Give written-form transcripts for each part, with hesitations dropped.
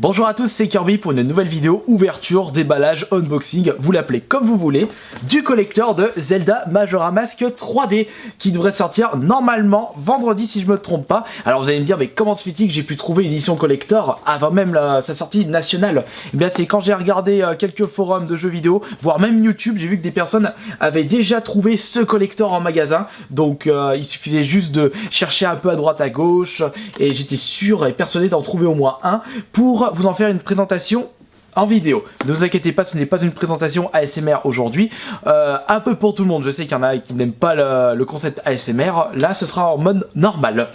Bonjour à tous, c'est Kirby pour une nouvelle vidéo ouverture, déballage, unboxing, vous l'appelez comme vous voulez, du collector de Zelda Majora's Mask 3D qui devrait sortir normalement vendredi si je me trompe pas. Alors vous allez me dire mais comment se fait-il que j'ai pu trouver une édition collector avant même sa sortie nationale? Eh bien c'est quand j'ai regardé quelques forums de jeux vidéo, voire même YouTube, j'ai vu que des personnes avaient déjà trouvé ce collector en magasin. Donc il suffisait juste de chercher un peu à droite à gauche et j'étais sûr et persuadé d'en trouver au moins un pour vous en faire une présentation en vidéo. Ne vous inquiétez pas, ce n'est pas une présentation ASMR aujourd'hui. Un peu pour tout le monde, je sais qu'il y en a qui n'aiment pas le concept ASMR. Là, ce sera en mode normal.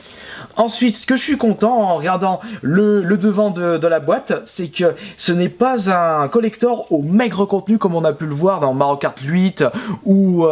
Ensuite, ce que je suis content en regardant le devant de la boîte, c'est que ce n'est pas un collector au maigre contenu comme on a pu le voir dans Mario Kart 8 ou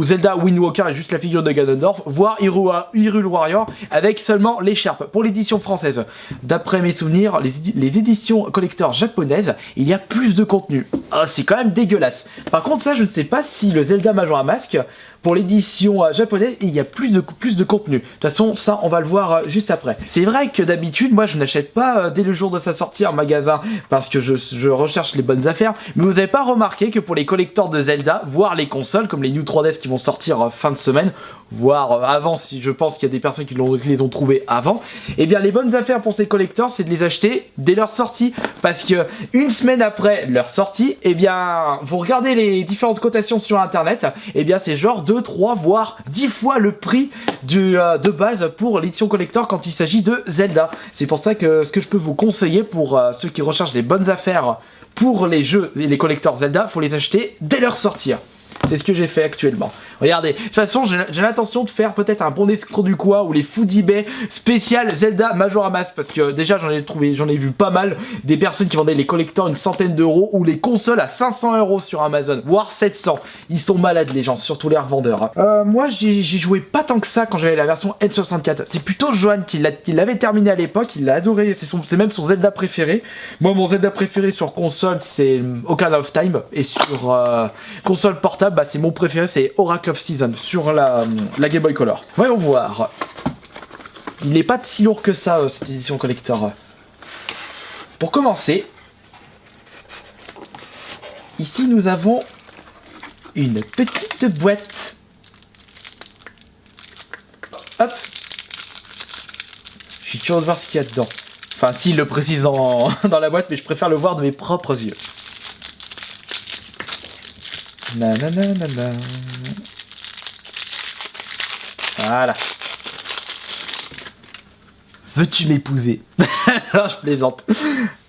Zelda Wind Waker et juste la figure de Ganondorf, voire Hyrule Warrior avec seulement l'écharpe. Pour l'édition française, d'après mes souvenirs, les éditions collector japonaises, il y a plus de contenu. Oh, c'est quand même dégueulasse. Par contre, ça, je ne sais pas si le Zelda Majora's Mask, pour l'édition japonaise, il y a plus de contenu. De toute façon, ça, on va le voir juste après. C'est vrai que d'habitude, moi, je n'achète pas dès le jour de sa sortie en magasin parce que je recherche les bonnes affaires. Mais vous n'avez pas remarqué que pour les collectors de Zelda, voire les consoles, comme les New 3DS qui vont sortir fin de semaine, voire avant, si je pense qu'il y a des personnes qui les ont trouvés avant, eh bien, les bonnes affaires pour ces collectors, c'est de les acheter dès leur sortie. Parce que une semaine après leur sortie, eh bien, vous regardez les différentes cotations sur Internet, eh bien, c'est genre 2, 3, voire 10 fois le prix de base pour l'édition collector quand il s'agit de Zelda. C'est pour ça que ce que je peux vous conseiller pour ceux qui recherchent les bonnes affaires pour les jeux et les collectors Zelda, faut les acheter dès leur sortie. C'est ce que j'ai fait actuellement. Regardez, de toute façon, j'ai l'intention de faire peut-être un bon escroc du quoi ou les food eBay spécial Zelda Majora's Mask parce que déjà j'en ai vu pas mal des personnes qui vendaient les collectors une centaine d'euros ou les consoles à 500 € sur Amazon, voire 700. Ils sont malades les gens, surtout les revendeurs. Moi, j'ai joué pas tant que ça quand j'avais la version N64. C'est plutôt Johan qui l'avait terminé à l'époque, il l'a adoré, c'est même son Zelda préféré. Moi, mon Zelda préféré sur console, c'est Ocarina of Time et sur console portable, bah, c'est mon préféré, c'est Oracle of Season sur la Game Boy Color. Voyons voir. Il n'est pas si lourd que ça, cette édition collector. Pour commencer, ici nous avons une petite boîte. Hop. Je suis curieux de voir ce qu'il y a dedans. Enfin, s'il le précise dans la boîte, mais je préfère le voir de mes propres yeux. Nananana. Voilà. Veux-tu m'épouser? Je plaisante.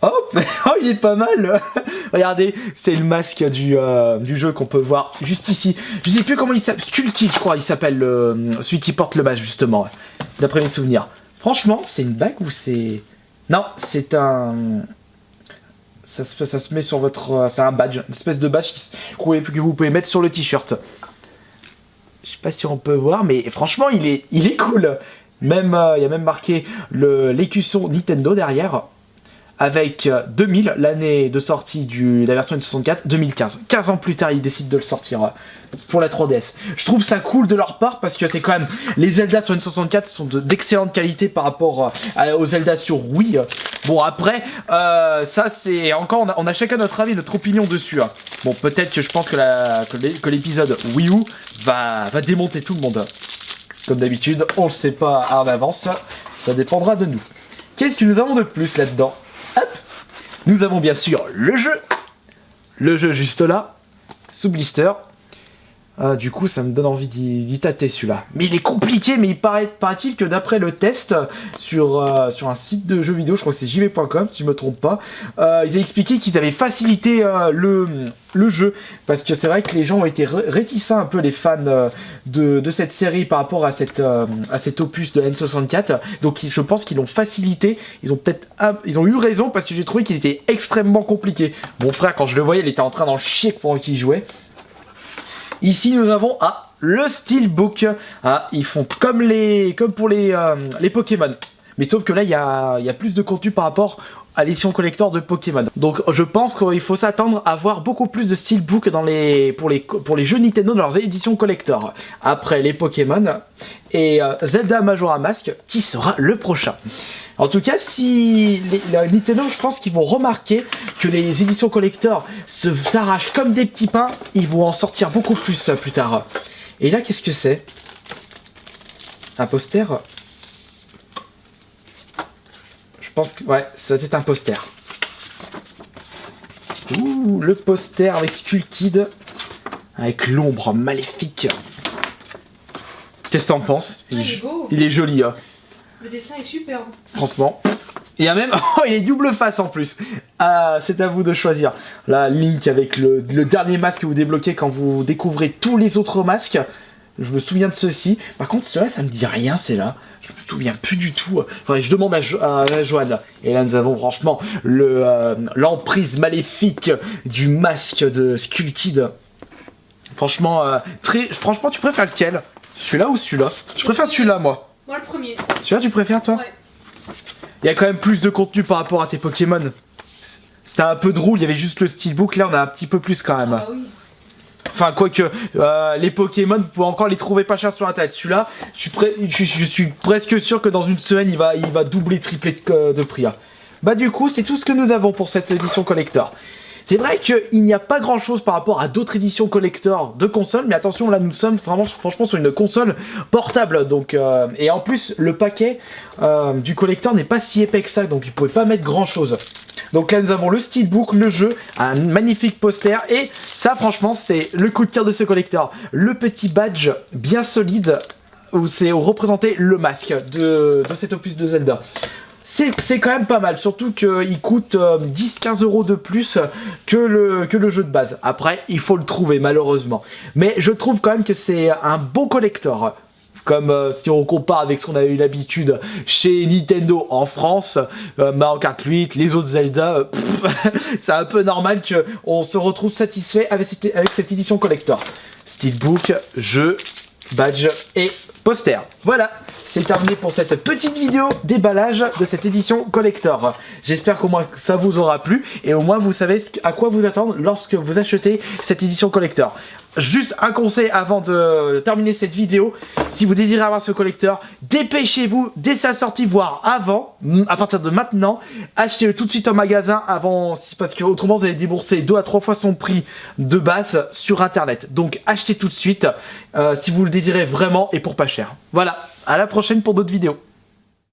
Hop. Oh, il est pas mal. Regardez, c'est le masque du jeu qu'on peut voir juste ici. Je sais plus comment il s'appelle. Skullkid, je crois, il s'appelle celui qui porte le masque, justement. D'après mes souvenirs. Franchement, c'est une bague ou c'est... Non, c'est un... Ça se met sur votre... c'est un badge, une espèce de badge que vous pouvez mettre sur le t-shirt. Je sais pas si on peut voir, mais franchement, il est cool. Même, il y a même marqué l'écusson Nintendo derrière. Avec 2000, l'année de sortie de la version N64, 2015. 15 ans plus tard, ils décident de le sortir pour la 3DS. Je trouve ça cool de leur part parce que c'est quand même... Les Zelda sur N64 sont d'excellente qualité par rapport aux Zelda sur Wii. Bon, après, ça c'est... Encore, on a chacun notre avis, notre opinion dessus. Bon, peut-être que je pense que l'épisode Wii U va démonter tout le monde. Comme d'habitude, on le sait pas en avance. Ça dépendra de nous. Qu'est-ce que nous avons de plus là-dedans? Hop, nous avons bien sûr le jeu juste là, sous blister. Du coup, ça me donne envie d'y tâter celui-là. Mais il est compliqué, mais paraît-il que d'après le test sur un site de jeux vidéo, je crois que c'est jv.com si je me trompe pas, ils avaient expliqué qu'ils avaient facilité le jeu. Parce que c'est vrai que les gens ont été réticents un peu, les fans de cette série par rapport à cet opus de la N64. Donc je pense qu'ils l'ont facilité. Ils ont eu raison parce que j'ai trouvé qu'il était extrêmement compliqué. Mon frère, quand je le voyais, il était en train d'en chier pendant qu'il jouait. Ici, nous avons le Steelbook. Ils font comme pour les Pokémon. Mais sauf que là, il y a plus de contenu par rapport à l'édition collector de Pokémon. Donc, je pense qu'il faut s'attendre à voir beaucoup plus de Steelbook pour les jeux Nintendo dans leurs éditions collector. Après les Pokémon et Zelda Majora's Mask, qui sera le prochain. En tout cas, si les Nintendo, je pense qu'ils vont remarquer que les éditions collector s'arrachent comme des petits pains, ils vont en sortir beaucoup plus tard. Et là, qu'est-ce que c'est? Un poster? Je pense que... ouais, c'était un poster. Ouh, le poster avec Skull Kid. Avec l'ombre maléfique. Qu'est-ce que t'en penses? Il est joli, hein. Le dessin est superbe. Franchement. Il y a même... oh, il est double face en plus. Ah, c'est à vous de choisir. Là, Link avec le dernier masque que vous débloquez quand vous découvrez tous les autres masques. Je me souviens de ceci. Par contre, cela, ça me dit rien, c'est là. Je me souviens plus du tout. Faudrait que je demande à Joanne. Et là, nous avons franchement l'emprise maléfique du masque de Skull Kid. Franchement, franchement, tu préfères lequel? Celui-là ou celui-là? Je préfère celui-là, moi. Moi, le premier. Celui-là, tu préfères, toi? Ouais. Il y a quand même plus de contenu par rapport à tes Pokémon. C'était un peu drôle, il y avait juste le steelbook. Là, on a un petit peu plus quand même. Ah oui. Enfin, quoique, les Pokémon, vous pouvez encore les trouver pas chers sur internet. Celui-là, je suis presque sûr que dans une semaine, il va doubler, tripler de prix. Hein. Bah, du coup, c'est tout ce que nous avons pour cette édition collector. C'est vrai qu'il n'y a pas grand chose par rapport à d'autres éditions collector de consoles, mais attention, là nous sommes vraiment, franchement sur une console portable. Donc, et en plus, le paquet du collector n'est pas si épais que ça, donc il ne pouvait pas mettre grand chose. Donc là nous avons le steelbook, le jeu, un magnifique poster, et ça franchement c'est le coup de cœur de ce collector. Le petit badge bien solide, où c'est représenté le masque de cet opus de Zelda. C'est quand même pas mal, surtout qu'il coûte 10-15 € de plus que le jeu de base. Après, il faut le trouver malheureusement. Mais je trouve quand même que c'est un bon collector. Comme si on compare avec ce qu'on a eu l'habitude chez Nintendo en France, Mario Kart 8, les autres Zelda, c'est un peu normal qu'on se retrouve satisfait avec cette édition collector. Steelbook, jeu, badge et poster. Voilà, c'est terminé pour cette petite vidéo déballage de cette édition collector. J'espère qu'au moins ça vous aura plu et au moins vous savez à quoi vous attendre lorsque vous achetez cette édition collector. Juste un conseil avant de terminer cette vidéo, si vous désirez avoir ce collector, dépêchez-vous dès sa sortie, voire avant, à partir de maintenant, achetez-le tout de suite en magasin avant, parce que autrement vous allez débourser 2 à 3 fois son prix de base sur internet. Donc achetez tout de suite si vous le désirez vraiment et pour pas cher. Voilà, à la prochaine pour d'autres vidéos.